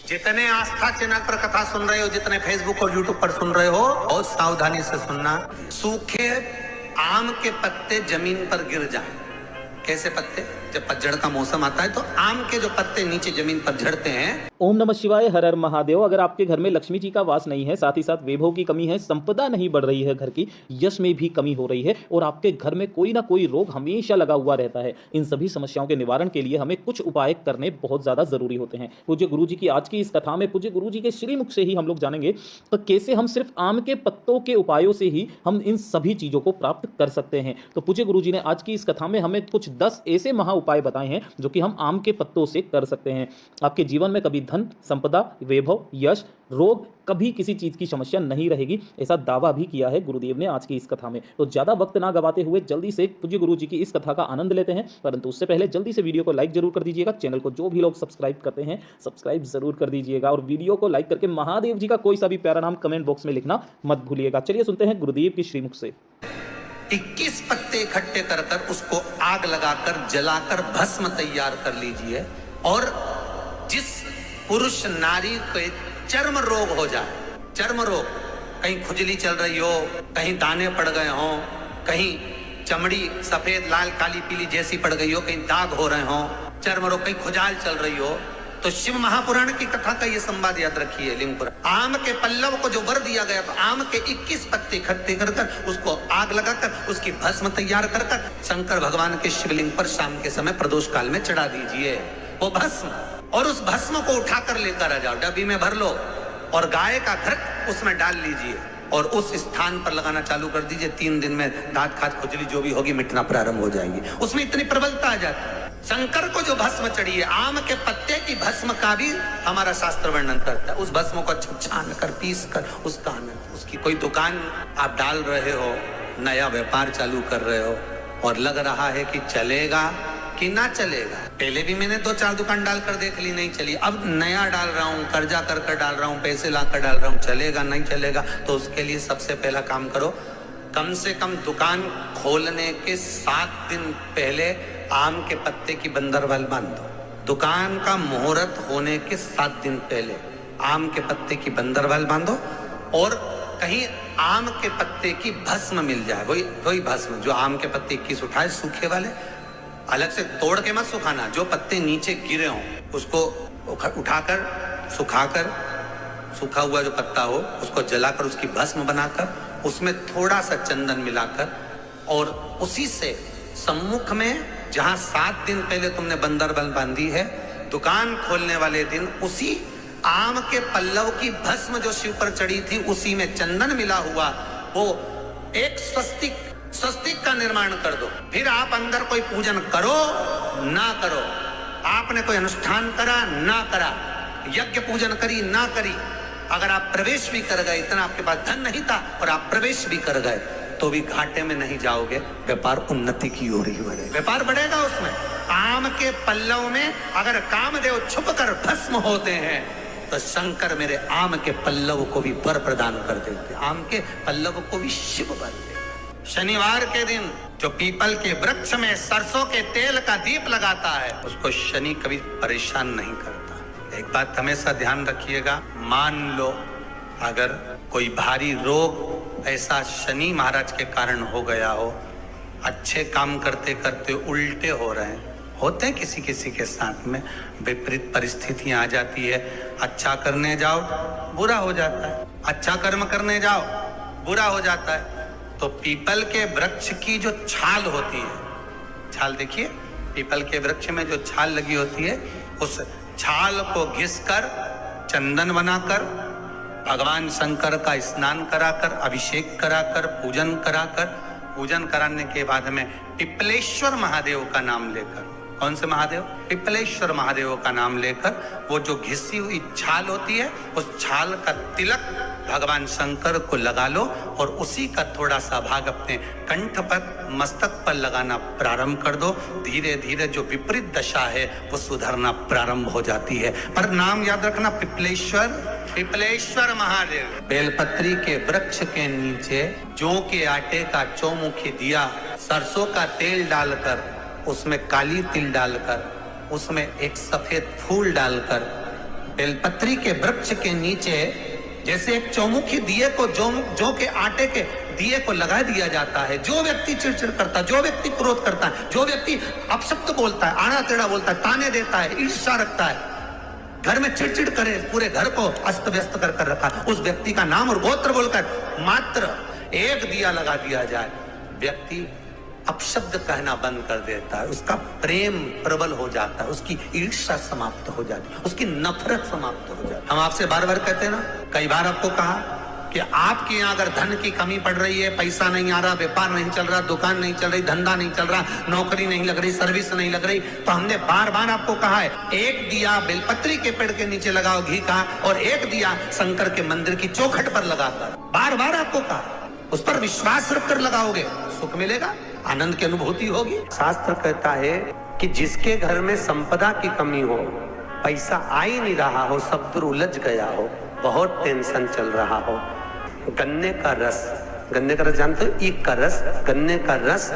जितने आस्था चैनल पर कथा सुन रहे हो, जितने फेसबुक और यूट्यूब पर सुन रहे हो, बहुत सावधानी से सुनना। सूखे आम के पत्ते जमीन पर गिर जाएं। कैसे पत्ते? जब पतझड़ का मौसम आता है तो आम के जो पत्ते नीचे जमीन पर झड़ते हैं। ओम नमः शिवाय, हर हर महादेव। अगर आपके घर में लक्ष्मी जी का वास नहीं है, साथ ही साथ वैभव की कमी है, संपदा नहीं बढ़ रही है, घर की यश में भी कमी हो रही है और आपके घर में कोई ना कोई रोग हमेशा लगा हुआ रहता है, इन सभी समस्याओं के निवारण के लिए हमें कुछ उपाय करने बहुत ज्यादा जरूरी होते हैं। पूज्य गुरु जी की आज की इस कथा में पूज्य गुरु जी के श्रीमुख से ही हम लोग जानेंगे तो कैसे हम सिर्फ आम के पत्तों के उपायों से ही हम इन सभी चीजों को प्राप्त कर सकते हैं। तो पूज्य गुरु जी ने आज की इस कथा में हमें कुछ 10 ऐसे महा उपाय बताए हैं जो कि हम आम के पत्तों से कर सकते हैं। आपके जीवन में कभी धन, संपदा, वैभव, यश, रोग, कभी किसी चीज की समस्या नहीं रहेगी, ऐसा दावा भी किया है गुरुदेव ने आज की इस कथा में। तो ज्यादा वक्त ना गवाते हुए जल्दी से पूज्य गुरु जी की इस कथा का आनंद लेते हैं। परंतु उससे पहले जल्दी से वीडियो को लाइक जरूर कर दीजिएगा। चैनल को जो भी लोग सब्सक्राइब करते हैं सब्सक्राइब जरूर कर दीजिएगा और वीडियो को लाइक करके महादेव जी का कोई सा भी प्यारा नाम कमेंट बॉक्स में लिखना मत भूलिएगा। चलिए सुनते हैं गुरुदेव की श्रीमुख से। 21 पत्ते इकट्ठे कर कर उसको आग लगाकर जलाकर भस्म तैयार कर लीजिए। और जिस पुरुष नारी को चर्म रोग हो जाए, चर्म रोग, कहीं खुजली चल रही हो, कहीं दाने पड़ गए हो, कहीं चमड़ी सफेद लाल काली पीली जैसी पड़ गई हो, कहीं दाग हो रहे हो, चर्म रोग, कहीं खुजाल चल रही हो, तो शिव महापुराण की कथा का ये संवाद याद रखिए। लिंगपुर आम के पल्लव को जो वर दिया गया, तो आम के 21 पत्ते इकट्ठे कर कर उसको आग लगाकर उसकी भस्म तैयार कर कर शंकर भगवान के शिवलिंग पर शाम के समय प्रदोष काल में चढ़ा दीजिए वो भस्म। और उस भस्म को उठाकर लेकर आ जाओ, डब्बी में भर लो और गाय का घृत उसमें डाल लीजिए और उस स्थान पर लगाना चालू कर दीजिए। 3 दिन में दांत खाज खुजली जो भी होगी मिटना प्रारंभ हो जाएगी। उसमें इतनी प्रबलता आ जाती है। शंकर को जो भस्म चढ़ी है, आम के पत्ते की भस्म का भी हमारा शास्त्र वर्णन करता है। उस भस्म को छान कर पीस कर उसका आनंद, उसकी कोई दुकान आप डाल रहे हो, नया व्यापार चालू कर रहे हो और लग रहा है कि चलेगा कि ना चलेगा। पहले भी मैंने 2-4 दुकान डालकर देख ली, नहीं चली। अब नया डाल रहा हूँ, कर्जा कर कर डाल रहा हूँ, पैसे ला कर डाल रहा हूँ, चलेगा नहीं चलेगा। तो उसके लिए सबसे पहला काम करो, कम से कम दुकान खोलने के 7 दिन पहले आम के पत्ते की बंदरवाल बांध दो। दुकान का मुहूर्त होने के 7 दिन पहले आम के पत्ते की बंदरवाल बांधो और कहीं आम के पत्ते की भस्म मिल जाए, वही भस्म जो आम के पत्ते 21 उठाए सूखे वाले, अलग से तोड़ के मत सुखाना, जो पत्ते नीचे गिरे हों उसको उठाकर सुखाकर, सूखा हुआ जो पत्ता हो उसको जलाकर उसकी भस्म बनाकर उसमें थोड़ा सा चंदन मिलाकर और उसी से सम्मुख में जहां 7 दिन पहले तुमने बंदरबल बांधी है, दुकान खोलने वाले दिन उसी आम के पल्लव की भस्म जो शिव पर चढ़ी थी उसी में चंदन मिला हुआ वो एक स्वस्तिक का निर्माण कर दो। फिर आप अंदर कोई पूजन करो ना करो, आपने कोई अनुष्ठान करा ना करा, यज्ञ पूजन करी ना करी, अगर आप प्रवेश भी कर गए, इतना आपके पास धन नहीं था और आप प्रवेश भी कर गए तो भी घाटे में नहीं जाओगे, व्यापार उन्नति की ओर ही बढ़ेगा, व्यापार बढ़ेगा। उसमें आम के पल्लव में अगर कामदेव छुप कर भस्म होते हैं तो शंकर मेरे आम के पल्लव को भी वर प्रदान कर देते, आम के पल्लव को भी शिव वर देते। शनिवार के दिन जो पीपल के वृक्ष में सरसों के तेल का दीप लगाता है उसको शनि कभी परेशान नहीं करता। एक बात हमेशा ध्यान रखिएगा, मान लो अगर कोई भारी रोग ऐसा शनि महाराज के कारण हो गया हो, अच्छे काम करते करते उल्टे हो रहे हैं, होते हैं किसी किसी के साथ में, विपरीत परिस्थितियां आ जाती है, अच्छा करने जाओ बुरा हो जाता है, अच्छा कर्म करने जाओ बुरा हो जाता है। तो पीपल के वृक्ष की जो छाल होती है, छाल देखिए, पीपल के वृक्ष में जो छाल लगी होती है उस छाल को घिसकर चंदन बनाकर भगवान शंकर का स्नान कराकर, अभिषेक कराकर, पूजन कराने के बाद में पिपलेश्वर महादेव का नाम लेकर, कौन से महादेव? पिपलेश्वर महादेव का नाम लेकर वो जो घिसी हुई छाल होती है उस छाल का तिलक भगवान शंकर को लगा लो और उसी का थोड़ा सा भाग अपने कंठ पर, मस्तक पर लगाना प्रारंभ कर दो। धीरे धीरे जो विपरीत दशा है वो सुधरना प्रारंभ हो जाती है। पर नाम याद रखना, पिपलेश्वर महादेव। बेलपत्री के वृक्ष के नीचे जौ के आटे का चौमुखी दिया, सरसों का तेल डालकर उसमें काली तिल डालकर उसमें एक सफेद फूल डालकर बेलपत्री के वृक्ष के नीचे जैसे एक चौमुखी दिए को जौ के आटे के दिए को लगा दिया जाता है। जो व्यक्ति चिड़चिड़ करता है, जो व्यक्ति क्रोध करता है, जो व्यक्ति अपशब्द बोलता है, आड़ा टेढ़ा बोलता है, ताने देता है, ईर्ष्या रखता है, घर में चिड़चिड़ करे, पूरे घर को अस्त व्यस्त कर रखा, उस व्यक्ति का नाम और गोत्र बोलकर मात्र एक दिया लगा दिया जाए, व्यक्ति अपशब्द कहना बंद कर देता है, उसका प्रेम प्रबल हो जाता है, उसकी ईर्ष्या समाप्त हो जाती है, उसकी नफरत समाप्त हो जाती है। हम आपसे बार बार कहते हैं ना, कई बार आपको कहा कि आपके यहाँ अगर धन की कमी पड़ रही है, पैसा नहीं आ रहा, व्यापार नहीं चल रहा, दुकान नहीं चल रही, धंधा नहीं चल रहा, नौकरी नहीं लग रही, सर्विस नहीं लग रही, तो हमने बार बार आपको कहा है, एक दिया बेलपत्री के पेड़ के नीचे लगाओ घी का, और एक दिया शंकर के मंदिर की चौखट पर लगाकर, बार बार आपको कहा, उस पर विश्वास रखकर लगाओगे, सुख मिलेगा, आनंद की अनुभूति होगी। शास्त्र कहता है कि जिसके घर में संपदा की कमी हो, पैसा आ ही नहीं रहा हो, सब दूर उलझ गया हो, बहुत टेंशन चल रहा हो, गन्ने का रस जानते हो, ईख का रस, गन्ने का रस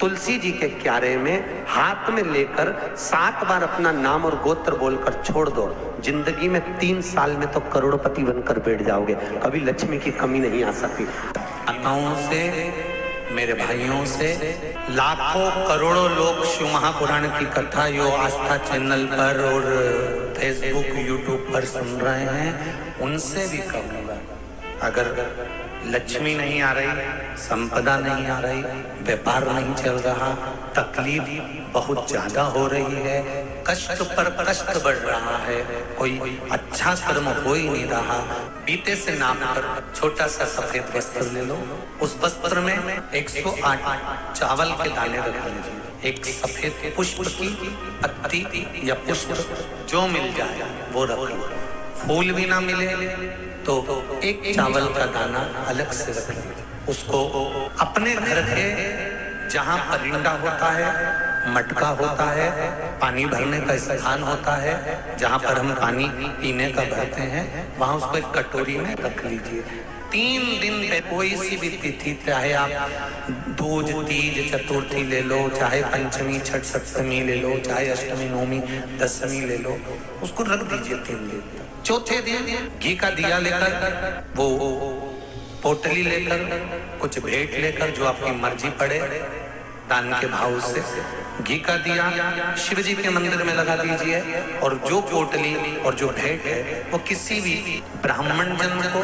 तुलसी जी के क्यारे में हाथ में लेकर 7 बार अपना नाम और गोत्र बोलकर छोड़ दो, जिंदगी में 3 साल में तो करोड़पति बनकर बैठ जाओगे, कभी लक्ष्मी की कमी नहीं आ सकती। माताओं से, मेरे भाइयों से, लाखों करोड़ों लोग शिव महापुराण की कथा यो आस्था चैनल पर और फेसबुक यूट्यूब पर सुन रहे हैं, उनसे भी कहूंगा, अगर लक्ष्मी नहीं आ रही, संपदा नहीं आ रही, व्यापार नहीं चल रहा, तकलीफ बहुत ज्यादा हो रही है, कष्ट पर कष्ट बढ़ रहा है, कोई अच्छा कर्म हो ही नहीं रहा, बीते से नाप कर छोटा सा सफेद वस्त्र ले लो, उस वस्त्र में 108 चावल के दाने रख लीजिए, एक सफेद पुष्प की पत्ती या पुष्प जो मिल जाए वो रख लो, फूल भी ना मिले तो एक चावल का दाना अलग से रख लीजिए, उसको अपने घर के जहाँ परिंदा होता है, मटका होता है, पानी भरने का स्थान होता है, जहाँ पर हम पानी पीने का भरते हैं, वहाँ उसको एक कटोरी में रख लीजिए। 3 दिन पे कोई सी भी तिथि, चाहे आप दूज, तीज, चतुर्थी ले लो, चाहे पंचमी, छठ, सप्तमी ले लो, चाहे अष्टमी, नवमी, दशमी ले लो, उसको रख दीजिए 3 दिन। चौथे दिन घी का दिया लेकर, वो पोटली लेकर, कुछ भेंट लेकर, जो आपकी मर्जी पड़े, दान के भाव से घी का दिया शिव जी के मंदिर में लगा दीजिए, और जो पोटली और जो भेंट है वो किसी भी ब्राह्मण जन को,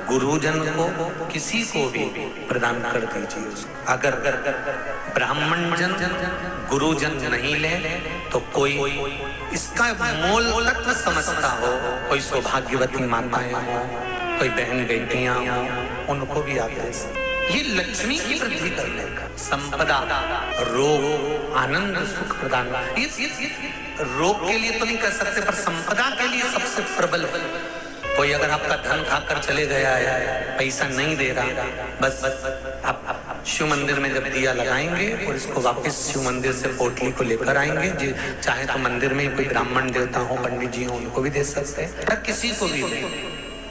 गुरुजन को, किसी को भी प्रदान कर दीजिए। अगर ब्राह्मण जन, गुरुजन नहीं ले तो कोई इसका मोल तत्व समझता हो, कोई सौभाग्यवती माताएं हो, कोई बहन बेटियां हो, उनको भी आप दे सकते। ये लक्ष्मी की वृद्धि करने का, संपदा, रोग, आनंद, सुख प्रदान, रोग के लिए तो नहीं कर सकते, पर संपदा के लिए सबसे प्रबल। कोई अगर आपका धन खाकर चले गया है, पैसा नहीं दे रहा, बस आप शिव मंदिर में जब दिया लगाएंगे और इसको वापस शिव मंदिर से पोटली को लेकर आएंगे, चाहे तो मंदिर में कोई ब्राह्मण देवता हो, पंडित जी हो, उनको भी दे सकते हैं, या किसी को भी दे,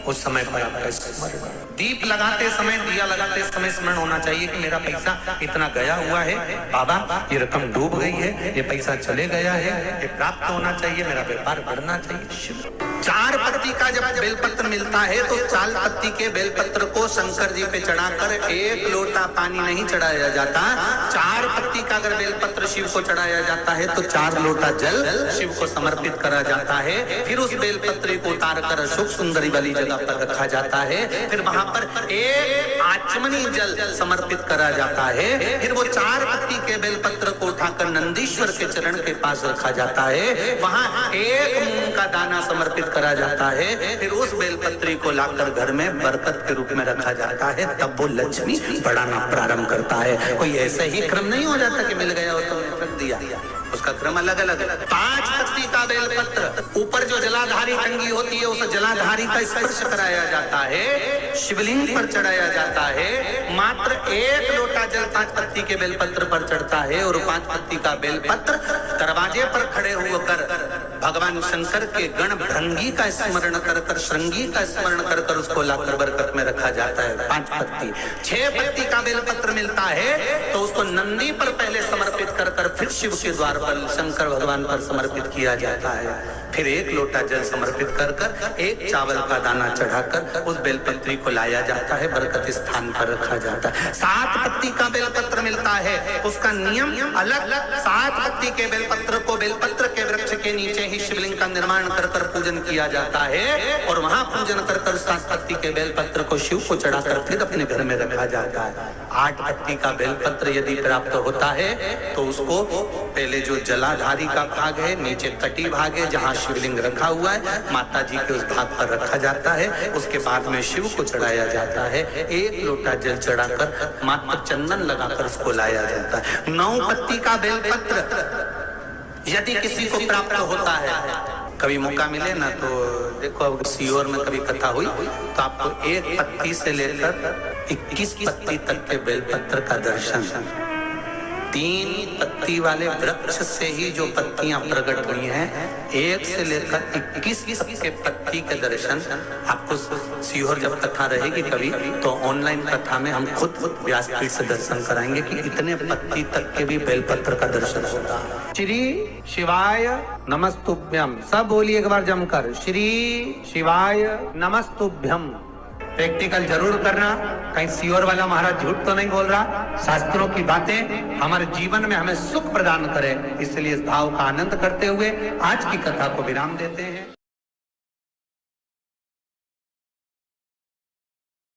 उस समय पर आपका स्मरण, दीप लगाते समय, दिया लगाते समय स्मरण होना चाहिए कि मेरा पैसा इतना गया हुआ है, बाबा ये रकम डूब गई है, ये पैसा चले गया है, ये प्राप्त होना चाहिए, मेरा व्यापार बढ़ना चाहिए। 4 पत्ती का जब बेलपत्र मिलता है तो 4 पत्ती के बेलपत्र को शंकर जी पे चढ़ाकर 1 लोटा पानी नहीं चढ़ाया जाता। 4 पत्ती का अगर बेलपत्र शिव को चढ़ाया जाता है तो 4 लोटा जल शिव को समर्पित करा जाता है। फिर उस बेलपत्र को उतार कर अशोक सुंदरी वाली जगह पर रखा जाता है। फिर वहां पर 1 आचमनी जल समर्पित करा जाता है। फिर वो 4 पत्ती के बेलपत्र को उठाकर नंदीश्वर के चरण के पास रखा जाता है। वहां 1 मूंग का दाना समर्पित करा जाता है। फिर उस बेलपत्री को लाकर घर में बरकत के रूप में रखा जाता है। तब वो लक्ष्मी बढ़ाना प्रारंभ करता है। कोई ऐसे ही क्रम नहीं हो जाता कि मिल गया हो तो रख दिया, उसका क्रम अलग अलग। 5 पत्ती का बेलपत्र, ऊपर जो जलाधारी टंगी होती है उस जलाधारी का स्पर्श कराया जाता है, शिवलिंग पर चढ़ाया जाता है। मात्र 1 लोटा जल 5 पत्ती के बेलपत्र पर चढ़ता है और 5 पत्ती का बेलपत्र दरवाजे पर खड़े होकर भगवान शंकर के गण भृंगी का स्मरण कर कर, श्रृंगी का स्मरण कर कर उसको लाकर बरकत में रखा जाता है। 5 पत्ती। 6 पत्ती का बेलपत्र मिलता है तो उसको नंदी पर पहले समर्पित कर कर फिर शिव के द्वार पर शंकर भगवान पर समर्पित किया जाता है। फिर 1 लोटा जल समर्पित कर कर 1 चावल का दाना चढ़ाकर उस बेलपत्री को लाया जाता है, बरकत स्थान पर रखा जाता है। 7 पत्ती का बेलपत्र मिलता है, उसका नियम अलग। 7 पत्ती के बेलपत्र को बेलपत्र के वृक्ष के नीचे ही शिवलिंग का निर्माण कर कर पूजन किया जाता है और वहां पूजन कर कर 7 पत्ती के बेलपत्र को शिव को चढ़ाकर फिर अपने घर में रखा जाता है। 8 पत्ती का बेलपत्र यदि प्राप्त होता है तो उसको पहले जो जलाधारी का भाग है, नीचे तटी भाग है जहां शिवलिंग रखा हुआ है, माता जी के उस भाग पर रखा जाता है। उसके बाद में शिव को चढ़ाया जाता है। 1 लोटा जल चढ़ाकर मात्र चंदन लगाकर उसको लाया जाता है। 9 पत्ती का बेलपत्र यदि किसी को प्राप्त होता है, कभी मौका मिले ना तो देखो, अब सीहोर में कभी कथा हुई तो आपको 1 पत्ती से लेकर 21 पत्ती तक के बेलपत्र का दर्शन, 3 पत्ती वाले वृक्ष से ही जो पत्तियां प्रकट हुई हैं, 1 से लेकर 21 तक के पत्ती के दर्शन आपको सीहोर जब कथा रहेगी कभी तो ऑनलाइन कथा में हम खुद व्यासपीठ से दर्शन कराएंगे कि इतने पत्ती तक के भी बेलपत्र का दर्शन होता है। श्री शिवाय नमस्तुभ्यम, सब बोलिए एक बार जमकर, श्री शिवाय नमस्तुभ्यम। प्रैक्टिकल जरूर करना, कहीं सीहोर वाला महाराज झूठ तो नहीं बोल रहा। शास्त्रों की बातें हमारे जीवन में हमें सुख प्रदान करे, इसलिए इस भाव का आनंद करते हुए आज की कथा को विराम देते हैं।